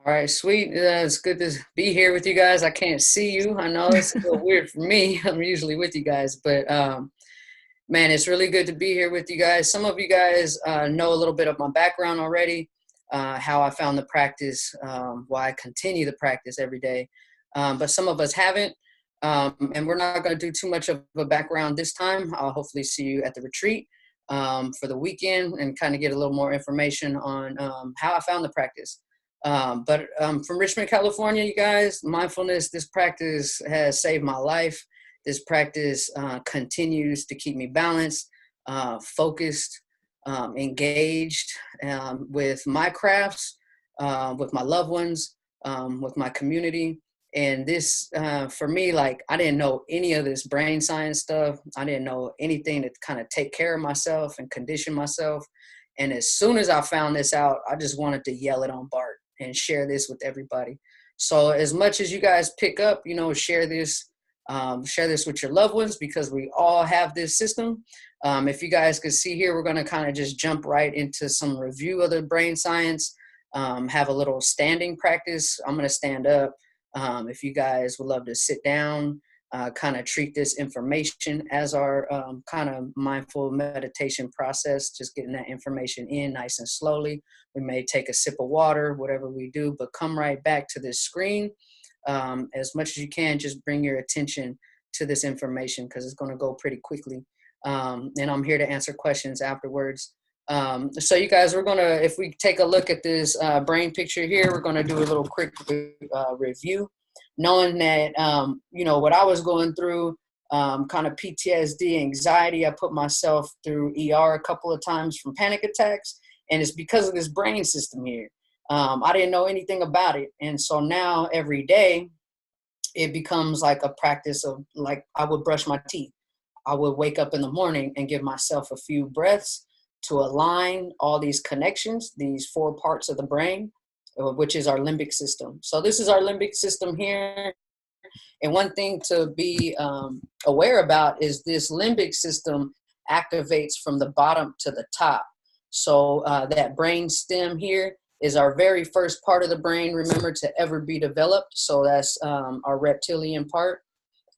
All right, sweet. It's good to be here with you guys. I can't see you. I know it's a little weird for me. I'm usually with you guys, but man, it's really good to be here with you guys. Some of you guys know a little bit of my background already, how I found the practice, why I continue the practice every day. But some of us haven't, and we're not going to do too much of a background this time. I'll hopefully see you at the retreat for the weekend and kind of get a little more information on how I found the practice. But from Richmond, California, you guys, mindfulness, this practice has saved my life. This practice continues to keep me balanced, focused, engaged with my crafts, with my loved ones, with my community. And this, for me, like, I didn't know any of this brain science stuff. I didn't know anything to kind of take care of myself and condition myself. And as soon as I found this out, I just wanted to yell it on Bart and share this with everybody. So as much as you guys pick up, share this with your loved ones, because we all have this system. If you guys could see here, we're going to kind of just jump right into some review of the brain science, have a little standing practice. I'm going to stand up. If you guys would love to sit down, kind of treat this information as our kind of mindful meditation process, just getting that information in nice and slowly. We may take a sip of water, whatever we do, but come right back to this screen. As much as you can, just bring your attention to this information, because it's going to go pretty quickly. And I'm here to answer questions afterwards. So you guys, if we take a look at this brain picture here, we're going to do a little quick review, knowing that, what I was going through, kind of PTSD, anxiety. I put myself through ER a couple of times from panic attacks, and it's because of this brain system here. I didn't know anything about it. And so now every day it becomes like a practice of, like, I would brush my teeth. I would wake up in the morning and give myself a few breaths to align all these connections, these four parts of the brain, which is our limbic system. So this is our limbic system here. And one thing to be aware about is this limbic system activates from the bottom to the top. So that brain stem here is our very first part of the brain, remember, to ever be developed. So that's our reptilian part.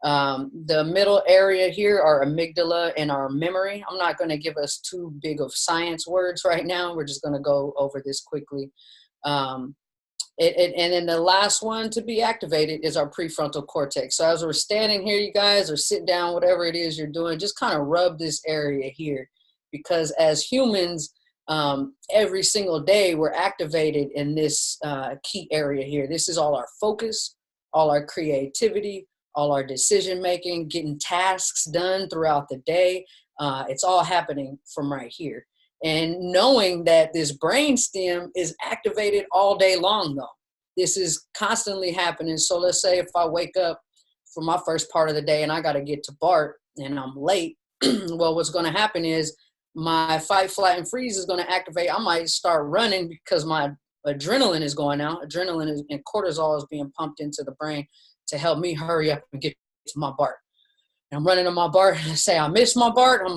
The middle area here, our amygdala and our memory. I'm not going to give us too big of science words right now. We're just going to go over this quickly. And then the last one to be activated is our prefrontal cortex. So as we're standing here, you guys, or sit down, whatever it is you're doing, just kind of rub this area here, because as humans, every single day we're activated in this key area here. This is all our focus, all our creativity, all our decision making, getting tasks done throughout the day. It's all happening from right here. And knowing that this brain stem is activated all day long, though. This is constantly happening. So let's say if I wake up for my first part of the day and I got to get to Bart and I'm late, well, what's going to happen is my fight, flight, and freeze is going to activate. I might start running because my adrenaline is going out. Adrenaline and cortisol is being pumped into the brain to help me hurry up and get to my Bart. And I'm running to my Bart and I say, I missed my Bart.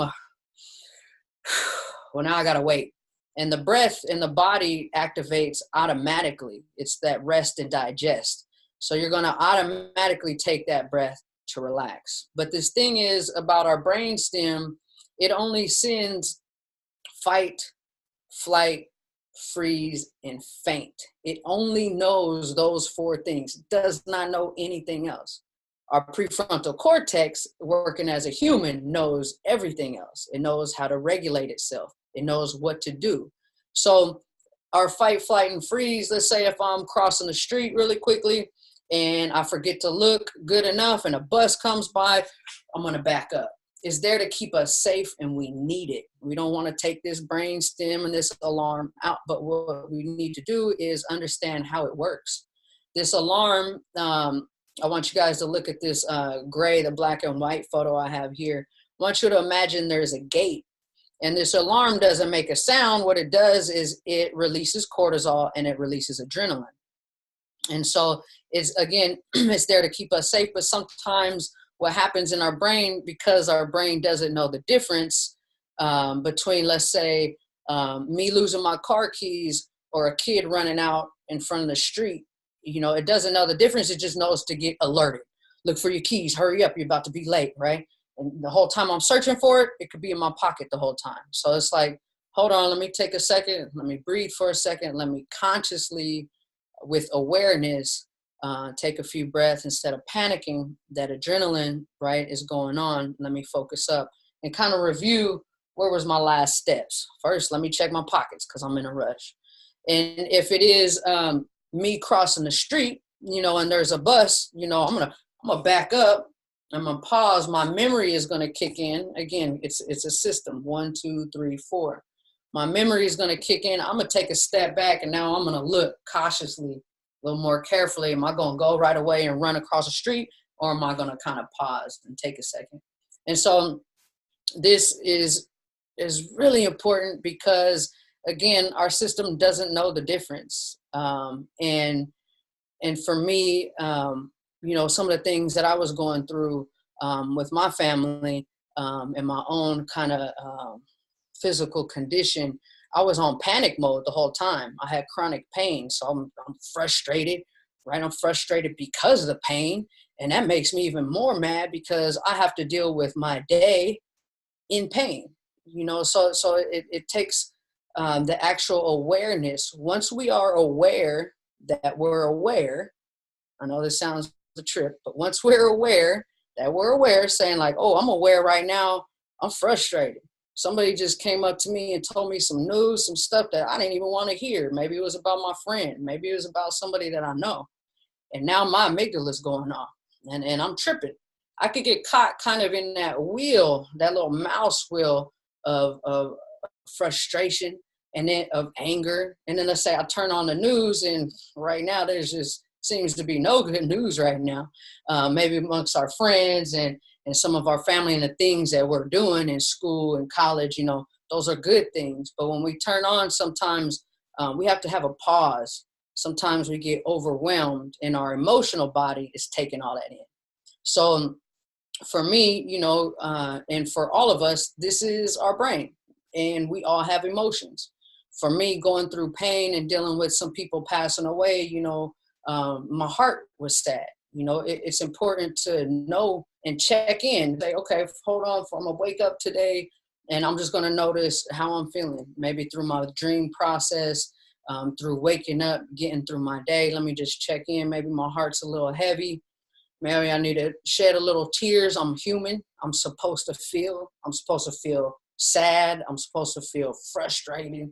Well, now I got to wait. And the breath in the body activates automatically. It's that rest and digest. So you're going to automatically take that breath to relax. But this thing is about our brain stem, it only sends fight, flight, freeze, and faint. It only knows those four things. It does not know anything else. Our prefrontal cortex, working as a human, knows everything else. It knows how to regulate itself. It knows what to do. So our fight, flight, and freeze, let's say if I'm crossing the street really quickly and I forget to look good enough and a bus comes by, I'm going to back up. It's there to keep us safe, and we need it. We don't want to take this brain stem and this alarm out, but what we need to do is understand how it works. This alarm, I want you guys to look at this gray, the black and white photo I have here. I want you to imagine there's a gate, and this alarm doesn't make a sound. What it does is it releases cortisol and it releases adrenaline. And so it's, again, it's there to keep us safe, but sometimes what happens in our brain, because our brain doesn't know the difference between, let's say, me losing my car keys or a kid running out in front of the street, it doesn't know the difference. It just knows to get alerted. Look for your keys. Hurry up. You're about to be late, right? And the whole time I'm searching for it, it could be in my pocket the whole time. So it's like, hold on, let me take a second. Let me breathe for a second. Let me consciously, with awareness, take a few breaths instead of panicking. That adrenaline, right, is going on. Let me focus up and kind of review where was my last steps. First, let me check my pockets because I'm in a rush. And if it is me crossing the street, and there's a bus, I'm gonna back up. I'm gonna pause. My memory is gonna kick in. Again, it's a system. 1, 2, 3, 4. My memory is gonna kick in. I'm gonna take a step back, and now I'm gonna look cautiously, a little more carefully. Am I gonna go right away and run across the street, or am I gonna kind of pause and take a second? And so this is really important because, again, our system doesn't know the difference. And for me, some of the things that I was going through with my family and my own kind of physical condition, I was on panic mode the whole time. I had chronic pain, so I'm frustrated, right? I'm frustrated because of the pain, and that makes me even more mad because I have to deal with my day in pain. So it takes the actual awareness. Once we are aware that we're aware, I know this sounds a trip, but once we're aware that we're aware, saying like, oh, I'm aware right now, I'm frustrated. Somebody just came up to me and told me some news, some stuff that I didn't even want to hear. Maybe it was about my friend. Maybe it was about somebody that I know. And now my amygdala is going off and I'm tripping. I could get caught kind of in that wheel, that little mouse wheel of frustration and then of anger. And then let's say I turn on the news, and right now there's just seems to be no good news right now. Maybe amongst our friends and some of our family and the things that we're doing in school and college, those are good things. But when we turn on, sometimes we have to have a pause. Sometimes we get overwhelmed and our emotional body is taking all that in. So for me, and for all of us, this is our brain, and we all have emotions. For me, going through pain and dealing with some people passing away, my heart was sad. It's important to know and check in. Say, okay, hold on, I'm gonna wake up today, and I'm just gonna notice how I'm feeling. Maybe through my dream process, through waking up, getting through my day. Let me just check in. Maybe my heart's a little heavy. Maybe I need to shed a little tears. I'm human. I'm supposed to feel. I'm supposed to feel sad. I'm supposed to feel frustrated,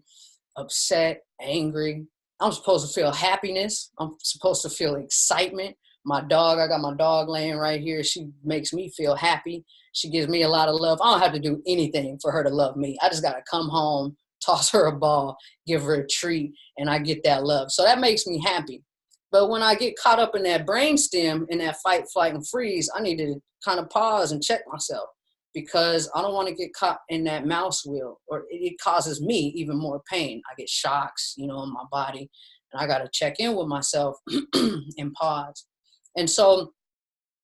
upset, angry. I'm supposed to feel happiness. I'm supposed to feel excitement. I got my dog laying right here. She makes me feel happy. She gives me a lot of love. I don't have to do anything for her to love me. I just got to come home, toss her a ball, give her a treat, and I get that love. So that makes me happy. But when I get caught up in that brainstem, in that fight, flight, and freeze, I need to kind of pause and check myself, because I don't want to get caught in that mouse wheel, or it causes me even more pain. I get shocks, in my body, and I got to check in with myself and pause. And so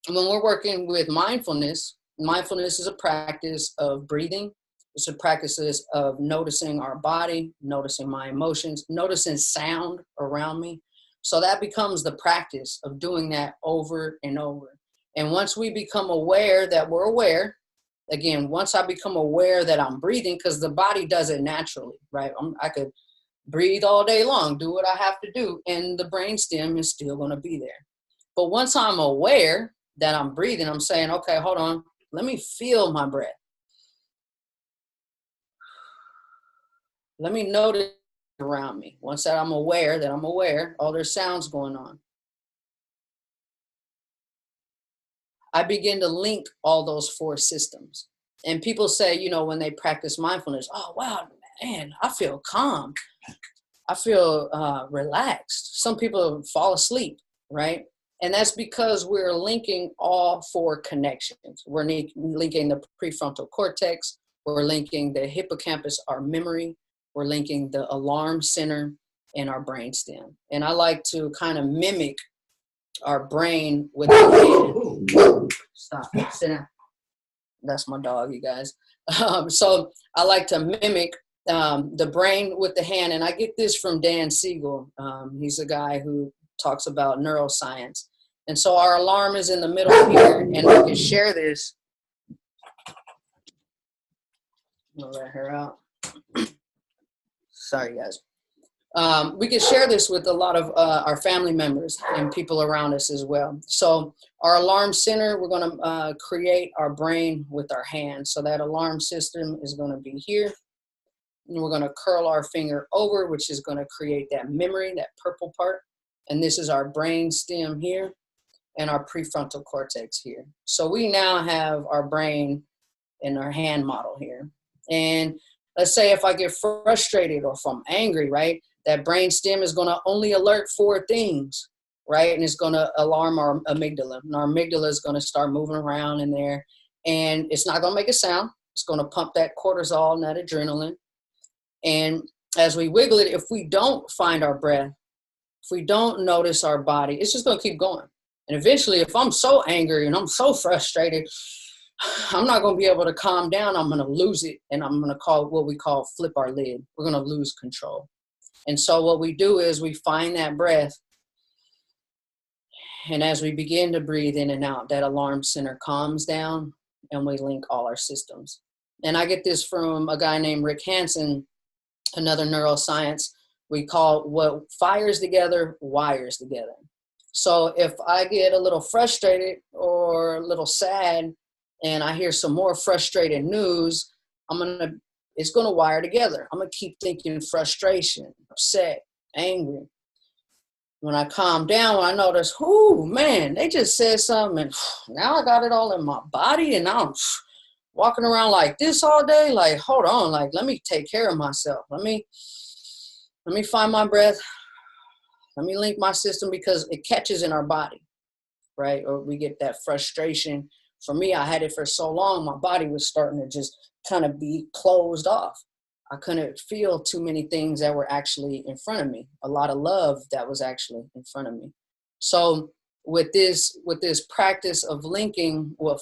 when we're working with mindfulness, mindfulness is a practice of breathing. It's a practice of noticing our body, noticing my emotions, noticing sound around me. So that becomes the practice of doing that over and over. And once we become aware that we're aware, again, once I become aware that I'm breathing, because the body does it naturally, right? I could breathe all day long, do what I have to do, and the brainstem is still going to be there. But once I'm aware that I'm breathing, I'm saying, okay, hold on, let me feel my breath. Let me notice around me. Once that I'm aware, there's sounds going on. I begin to link all those 4 systems. And people say, when they practice mindfulness, oh, wow, man, I feel calm. I feel relaxed. Some people fall asleep, right? And that's because we're linking all 4 connections. We're linking the prefrontal cortex. We're linking the hippocampus, our memory. We're linking the alarm center and our brainstem. And I like to kind of mimic our brain with the hand. Stop, sit down. That's my dog, you guys. So I like to mimic the brain with the hand. And I get this from Dan Siegel. He's a guy who talks about neuroscience. And so our alarm is in the middle here, and we can share this. I'll let her out. Sorry, guys. We can share this with a lot of our family members and people around us as well. So our alarm center, we're going to create our brain with our hands. So that alarm system is going to be here. And we're going to curl our finger over, which is going to create that memory, that purple part. And this is our brain stem here and our prefrontal cortex here. So we now have our brain in our hand model here. And let's say if I get frustrated or if I'm angry, right, that brain stem is going to only alert 4 things, right? And it's going to alarm our amygdala. And our amygdala is going to start moving around in there. And it's not going to make a sound. It's going to pump that cortisol and that adrenaline. And as we wiggle it, if we don't find our breath, if we don't notice our body, it's just going to keep going. And eventually, if I'm so angry and I'm so frustrated, I'm not going to be able to calm down. I'm going to lose it. And I'm going to call what we call flip our lid. We're going to lose control. And so what we do is we find that breath. And as we begin to breathe in and out, that alarm center calms down and we link all our systems. And I get this from a guy named Rick Hansen, another neuroscience. We call what fires together, wires together. So if I get a little frustrated or a little sad and I hear some more frustrated news, it's going to wire together. I'm going to keep thinking frustration, upset, angry. When I calm down, I notice, oh man, they just said something and now I got it all in my body and I'm walking around like this all day. Like, hold on, like, let me take care of myself. Let me find my breath. Let me link my system because it catches in our body, right? Or we get that frustration. For me, I had it for so long, my body was starting to just kind of be closed off. I couldn't feel too many things that were actually in front of me. A lot of love that was actually in front of me. So with this practice of linking what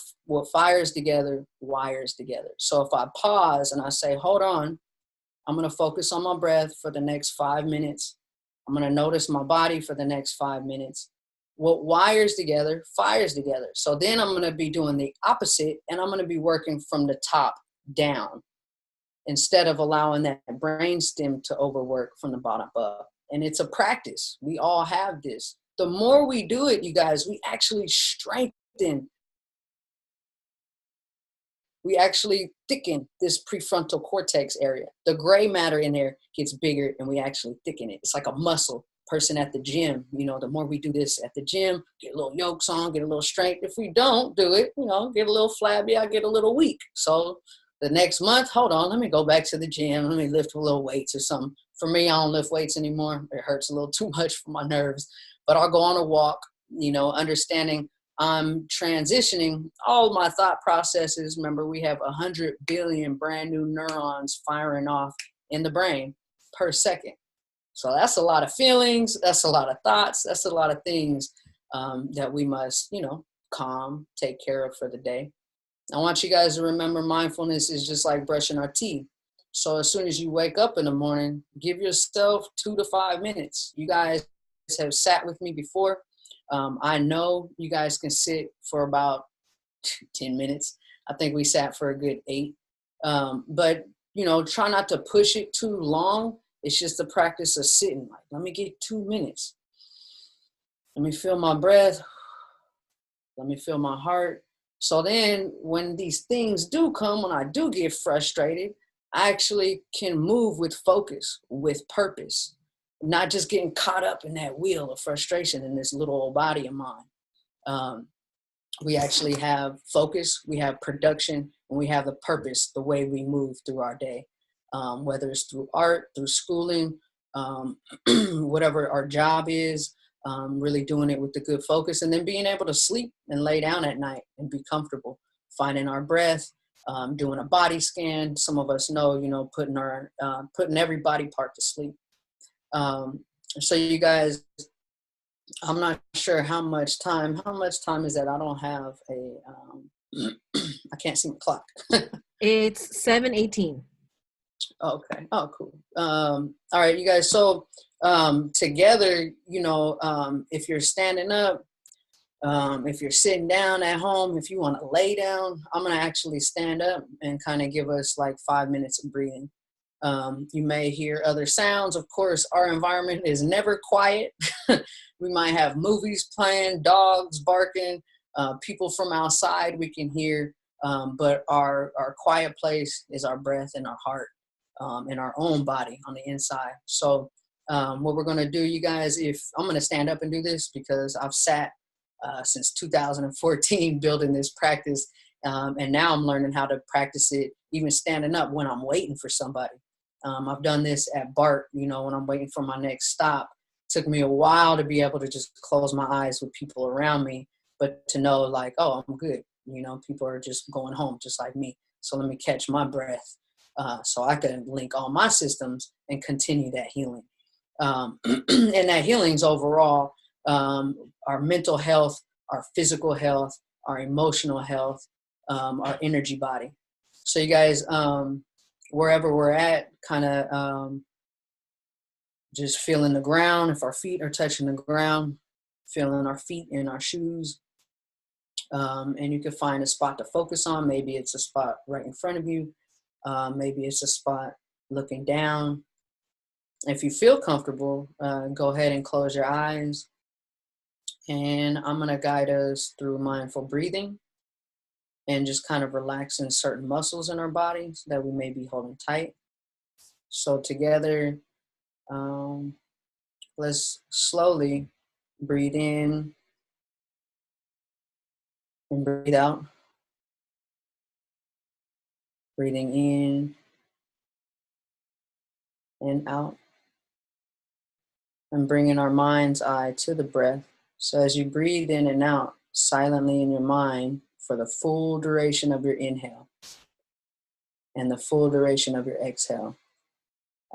fires together, wires together. So if I pause and I say, hold on, I'm going to focus on my breath for the next 5 minutes. I'm going to notice my body for the next 5 minutes. What wires together, fires together. So then I'm going to be doing the opposite and I'm going to be working from the top down instead of allowing that brain stem to overwork from the bottom up. And it's a practice. We all have this. The more we do it, you guys, we actually strengthen. We actually thicken this prefrontal cortex area. The gray matter in there gets bigger and we actually thicken it. It's like a muscle. Person at the gym, the more we do this at the gym, get a little yokes on, get a little strength. If we don't do it, get a little flabby, I get a little weak. So the next month, hold on, let me go back to the gym. Let me lift a little weights or something. For me, I don't lift weights anymore. It hurts a little too much for my nerves. But I'll go on a walk, understanding I'm transitioning all my thought processes. Remember, we have 100 billion brand new neurons firing off in the brain per second. So that's a lot of feelings. That's a lot of thoughts. That's a lot of things that we must, calm, take care of for the day. I want you guys to remember mindfulness is just like brushing our teeth. So as soon as you wake up in the morning, give yourself 2 to 5 minutes. You guys have sat with me before. I know you guys can sit for about 10 minutes. I think we sat for a good 8. But, try not to push it too long. It's just the practice of sitting. Like, let me get 2 minutes. Let me feel my breath. Let me feel my heart. So then when these things do come, when I do get frustrated, I actually can move with focus, with purpose, not just getting caught up in that wheel of frustration in this little old body of mine. We actually have focus, we have production, and we have the purpose, the way we move through our day. Whether it's through art, through schooling, whatever our job is, really doing it with the good focus, and then being able to sleep and lay down at night and be comfortable, finding our breath, doing a body scan. Some of us know, putting every body part to sleep. So you guys, I'm not sure how much time is that? I don't have I can't see my clock. It's 7:18. Okay. Oh, cool. All right, you guys. So together, if you're standing up, if you're sitting down at home, if you want to lay down, I'm going to actually stand up and kind of give us like 5 minutes of breathing. You may hear other sounds. Of course, our environment is never quiet. We might have movies playing, dogs barking, people from outside we can hear. But our quiet place is our breath and our heart, and our own body on the inside. So what we're going to do, you guys, if I'm going to stand up and do this because I've sat since 2014 building this practice. And now I'm learning how to practice it even standing up when I'm waiting for somebody. I've done this at BART, when I'm waiting for my next stop. It took me a while to be able to just close my eyes with people around me, but to know like, oh, I'm good. People are just going home just like me. So let me catch my breath so I can link all my systems and continue that healing. And that healing's overall our mental health, our physical health, our emotional health, our energy body. So you guys, wherever we're at, kind of just feeling the ground. If our feet are touching the ground, feeling our feet in our shoes. And you can find a spot to focus on. Maybe it's a spot right in front of you. Maybe it's a spot looking down. If you feel comfortable, go ahead and close your eyes. And I'm going to guide us through mindful breathing and just kind of relaxing certain muscles in our bodies that we may be holding tight. So together, let's slowly breathe in and breathe out. Breathing in and out. And bringing our mind's eye to the breath. So as you breathe in and out silently in your mind for the full duration of your inhale and the full duration of your exhale.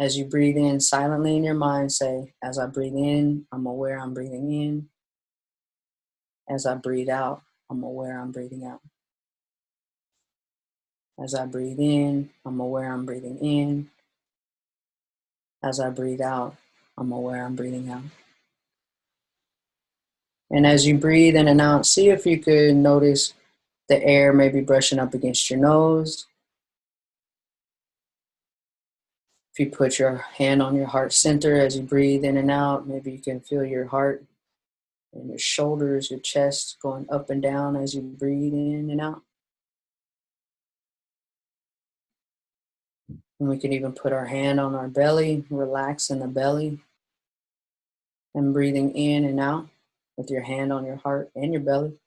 As you breathe in silently in your mind, say, as I breathe in, I'm aware I'm breathing in. As I breathe out, I'm aware I'm breathing out. As I breathe in, I'm aware I'm breathing in. As I breathe out, I'm aware I'm breathing out. And as you breathe in and out, see if you could notice the air maybe brushing up against your nose. If you put your hand on your heart center as you breathe in and out, maybe you can feel your heart and your shoulders, your chest going up and down as you breathe in and out. And we can even put our hand on our belly, relax in the belly, and breathing in and out with your hand on your heart and your belly.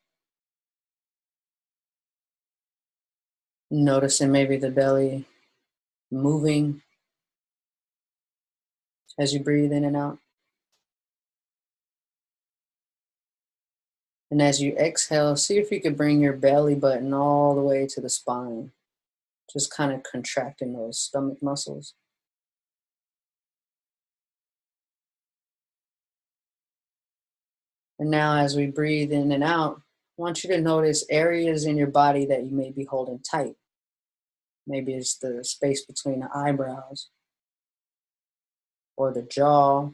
Noticing maybe the belly moving as you breathe in and out. And as you exhale, see if you could bring your belly button all the way to the spine. Just kind of contracting those stomach muscles. And now as we breathe in and out, I want you to notice areas in your body that you may be holding tight. Maybe it's the space between the eyebrows or the jaw.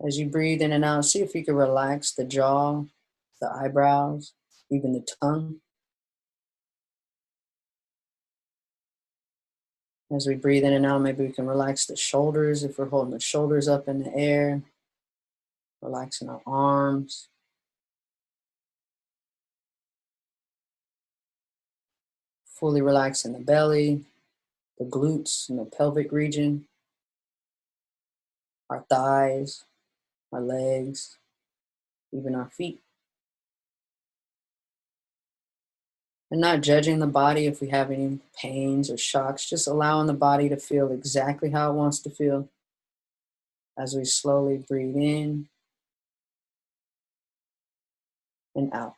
As you breathe in and out, see if you can relax the jaw, the eyebrows, even the tongue. As we breathe in and out, maybe we can relax the shoulders if we're holding the shoulders up in the air, relaxing our arms. Fully relaxing the belly, the glutes and the pelvic region, our thighs, our legs, even our feet. And not judging the body if we have any pains or shocks, just allowing the body to feel exactly how it wants to feel as we slowly breathe in and out.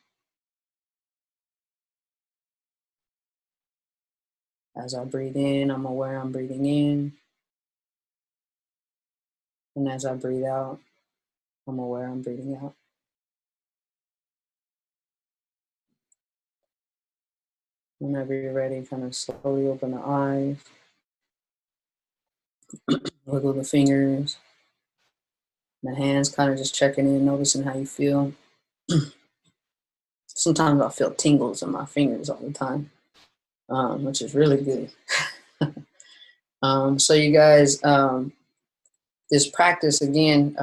As I breathe in, I'm aware I'm breathing in. And as I breathe out, I'm aware I'm breathing out. Whenever you're ready, kind of slowly open the eyes, wiggle the fingers, the hands, kind of just checking in, noticing how you feel. Sometimes I feel tingles in my fingers all the time, which is really good. So you guys, this practice again,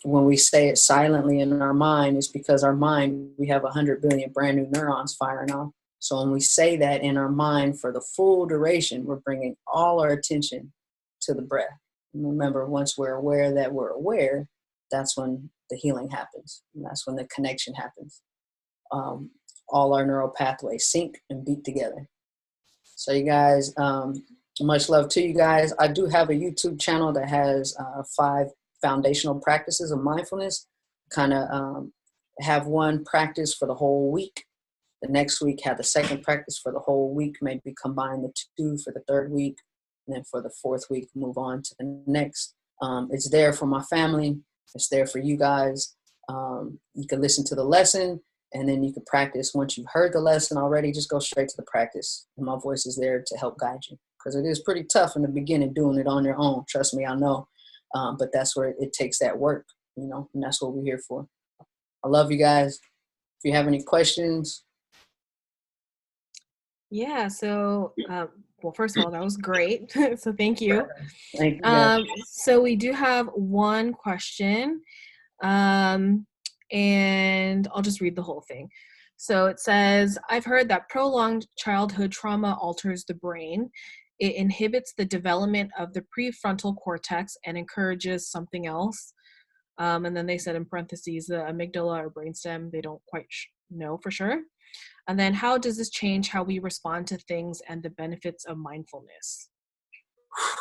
when we say it silently in our mind, is because our mind, we have 100 billion brand new neurons firing off. So when we say that in our mind for the full duration, we're bringing all our attention to the breath. And remember, once we're aware that we're aware, that's when the healing happens. And that's when the connection happens. All our neural pathways sync and beat together. So you guys, much love to you guys. I do have a YouTube channel that has 5 foundational practices of mindfulness. Kind of have one practice for the whole week. The next week, have the second practice for the whole week. Maybe combine the 2 for the 3rd week. And then for the 4th week, move on to the next. It's there for my family. It's there for you guys. You can listen to the lesson, and then you can practice. Once you've heard the lesson already, just go straight to the practice. And my voice is there to help guide you, because it is pretty tough in the beginning doing it on your own. Trust me, I know. But that's where it takes that work, and that's what we're here for. I love you guys. If you have any questions. Yeah, so, well, first of all, that was great. So thank you. Thank you guys. So we do have one question, and I'll just read the whole thing. So it says, I've heard that prolonged childhood trauma alters the brain. It inhibits the development of the prefrontal cortex and encourages something else. And then they said in parentheses, the amygdala or brainstem, they don't quite know for sure. And then how does this change how we respond to things and the benefits of mindfulness?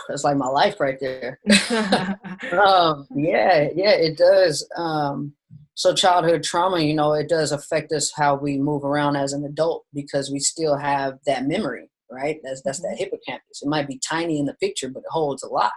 That's like my life right there. Yeah, it does. So childhood trauma, it does affect us how we move around as an adult, because we still have that memory, right? That's that hippocampus. It might be tiny in the picture, but it holds a lot.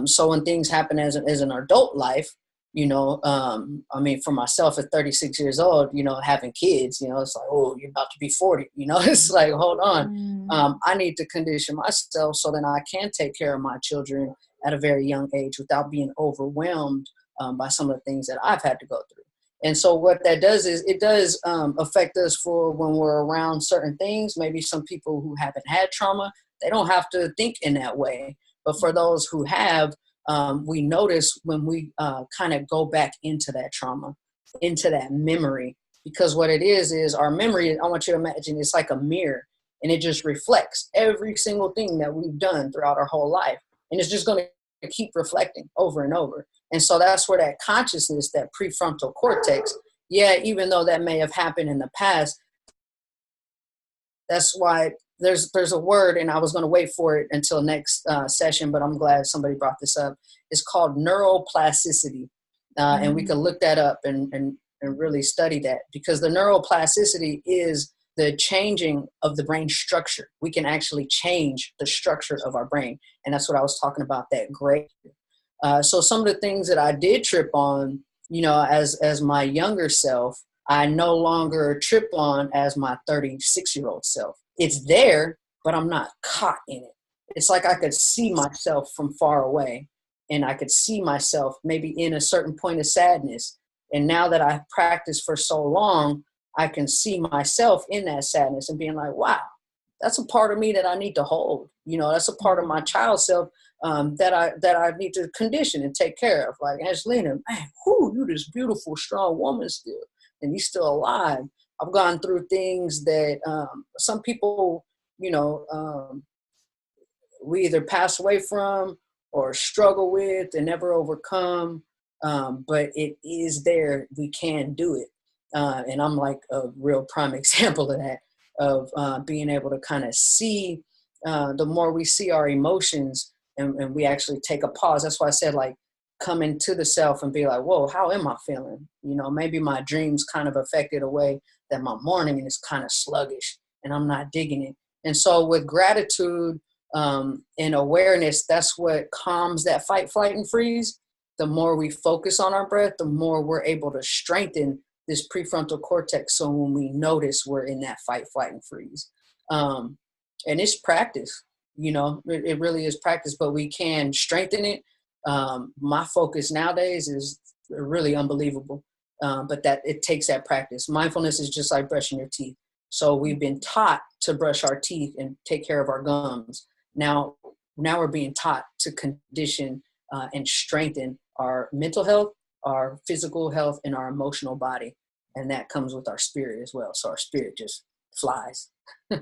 So when things happen as an adult life, I mean, for myself at 36 years old, having kids, it's like, oh, you're about to be 40, it's like, hold on. I need to condition myself so that I can take care of my children at a very young age without being overwhelmed by some of the things that I've had to go through. And so what that does is it does affect us for when we're around certain things. Maybe some people who haven't had trauma, they don't have to think in that way. But for those who have, we notice when we kind of go back into that trauma, into that memory, because what it is our memory, I want you to imagine, it's like a mirror, and it just reflects every single thing that we've done throughout our whole life. And it's just going to keep reflecting over and over. And so that's where that consciousness, that prefrontal cortex, even though that may have happened in the past, that's why there's a word, and I was going to wait for it until next session, but I'm glad somebody brought this up. It's called neuroplasticity. And we can look that up and really study that, because the neuroplasticity is the changing of the brain structure. We can actually change the structure of our brain. And that's what I was talking about, that gray. So some of the things that I did trip on, as my younger self, I no longer trip on as my 36-year-old self. It's there, but I'm not caught in it. It's like I could see myself from far away, and I could see myself maybe in a certain point of sadness. And now that I've practiced for so long, I can see myself in that sadness and being like, wow, that's a part of me that I need to hold. That's a part of my child self that I need to condition and take care of. Like, Angelina, man, you this beautiful, strong woman still, and you're still alive. I've gone through things that some people, we either pass away from or struggle with and never overcome. But it is there. We can do it. And I'm like a real prime example of that, of being able to kind of see, the more we see our emotions, and we actually take a pause. That's why I said, like, come into the self and be like, whoa, how am I feeling? Maybe my dreams kind of affected a way that my morning is kind of sluggish and I'm not digging it. And so with gratitude and awareness, that's what calms that fight, flight, and freeze. The more we focus on our breath, the more we're able to strengthen this prefrontal cortex. So when we notice we're in that fight, flight, and freeze. And it's practice, it really is practice, but we can strengthen it. My focus nowadays is really unbelievable, but that it takes that practice. Mindfulness is just like brushing your teeth. So we've been taught to brush our teeth and take care of our gums. Now we're being taught to condition and strengthen our mental health, our physical health, and our emotional body. And that comes with our spirit as well. So our spirit just flies. All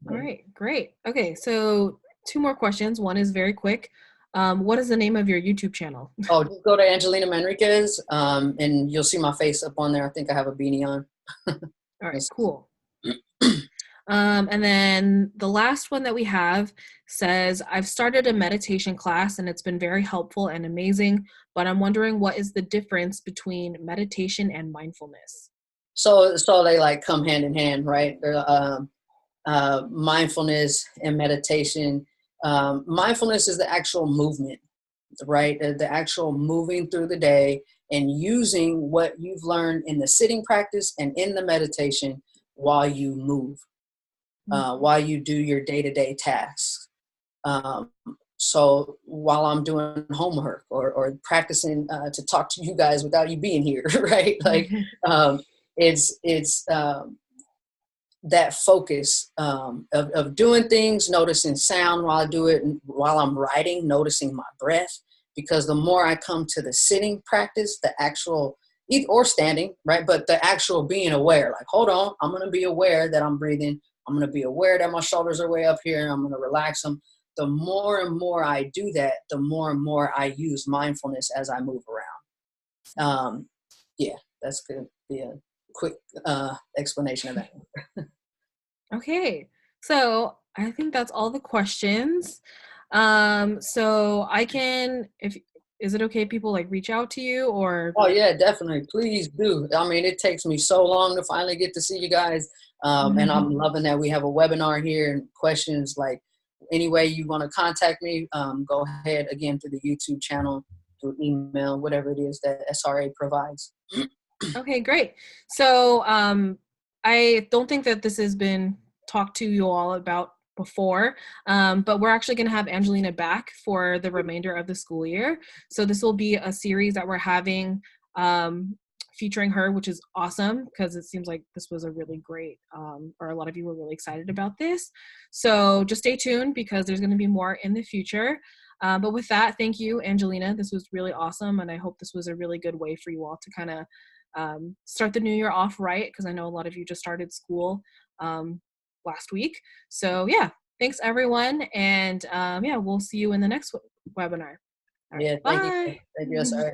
right, great. Okay, so 2 more questions. One is very quick. What is the name of your YouTube channel? Oh, just go to Angelina Manriquez, and you'll see my face up on there. I think I have a beanie on. All right, cool. And then the last one that we have says, I've started a meditation class and it's been very helpful and amazing, but I'm wondering what is the difference between meditation and mindfulness? So they like come hand in hand, right? Mindfulness and meditation. Mindfulness is the actual movement, right? The actual moving through the day and using what you've learned in the sitting practice and in the meditation while you move, while you do your day-to-day tasks. So while I'm doing homework or practicing to talk to you guys without you being here, right? Like it's that focus of doing things, noticing sound while I do it, and while I'm writing, noticing my breath. Because the more I come to the sitting practice, the actual, or standing, right? But the actual being aware, like, hold on, I'm going to be aware that I'm breathing. I'm going to be aware that my shoulders are way up here and I'm going to relax them. The more and more I do that, the more and more I use mindfulness as I move around. Yeah, that's going to be a quick explanation of that. Okay, so I think that's all the questions. So I can, if is it okay if people like reach out to you or? Oh yeah, definitely. Please do. I mean, it takes me so long to finally get to see you guys. And I'm loving that we have a webinar here and questions like any way you want to contact me, go ahead again through the YouTube channel, through email, whatever it is that SRA provides. Okay, great. So I don't think that this has been talked to you all about before, but we're actually going to have Angelina back for the remainder of the school year. So this will be a series that we're having featuring her, which is awesome because it seems like this was a really great, or a lot of you were really excited about this. So just stay tuned because there's going to be more in the future. But with that, thank you, Angelina. This was really awesome, and I hope this was a really good way for you all to kind of start the new year off right, because I know a lot of you just started school last week. So yeah, thanks everyone, and yeah, we'll see you in the next webinar. All right, Yeah, thank you. bye. Thank you, SRA.